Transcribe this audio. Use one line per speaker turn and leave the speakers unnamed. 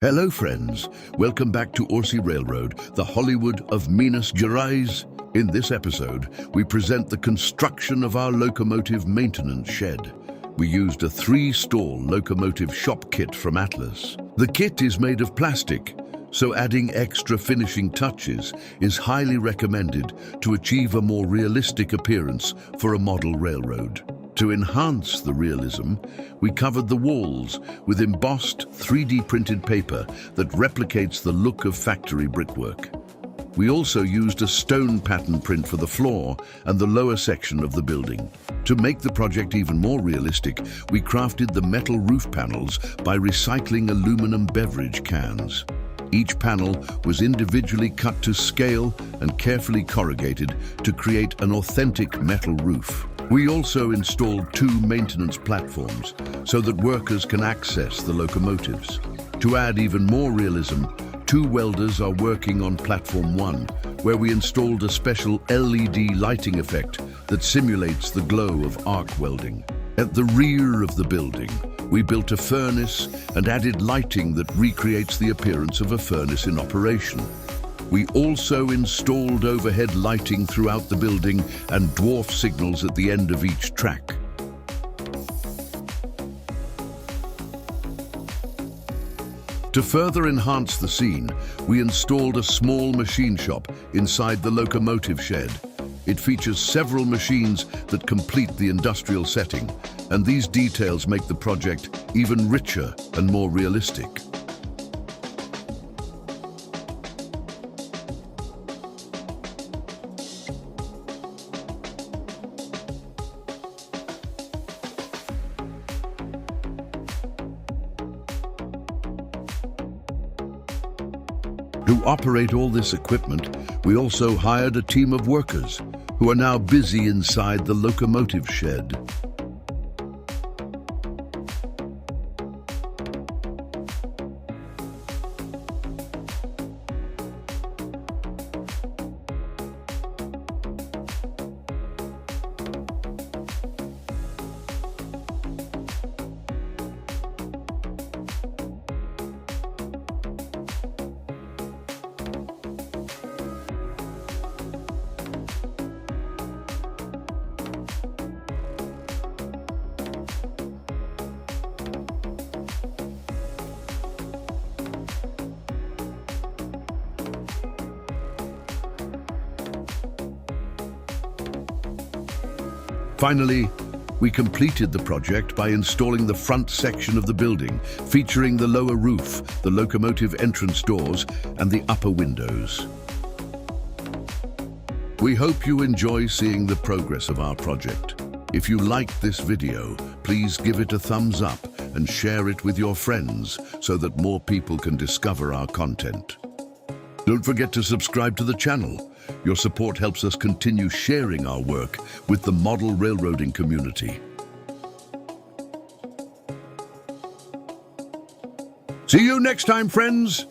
Hello friends, welcome back to Orsi Railroad, the Hollywood of Minas Gerais. In this episode, we present the construction of our locomotive maintenance shed. We used a 3-stall locomotive shop kit from Atlas. The kit is made of plastic, so adding extra finishing touches is highly recommended to achieve a more realistic appearance for a model railroad. To enhance the realism, we covered the walls with embossed 3D printed paper that replicates the look of factory brickwork. We also used a stone pattern print for the floor and the lower section of the building. To make the project even more realistic, we crafted the metal roof panels by recycling aluminum beverage cans. Each panel was individually cut to scale and carefully corrugated to create an authentic metal roof. We also installed 2 maintenance platforms so that workers can access the locomotives. To add even more realism, 2 welders are working on platform 1, where we installed a special LED lighting effect that simulates the glow of arc welding. At the rear of the building, we built a furnace and added lighting that recreates the appearance of a furnace in operation. We also installed overhead lighting throughout the building and dwarf signals at the end of each track. To further enhance the scene, we installed a small machine shop inside the locomotive shed. It features several machines that complete the industrial setting, and these details make the project even richer and more realistic. To operate all this equipment, we also hired a team of workers who are now busy inside the locomotive shed. Finally, we completed the project by installing the front section of the building, featuring the lower roof, the locomotive entrance doors, and the upper windows. We hope you enjoy seeing the progress of our project. If you liked this video, please give it a thumbs up and share it with your friends so that more people can discover our content. Don't forget to subscribe to the channel. Your support helps us continue sharing our work with the model railroading community. See you next time, friends!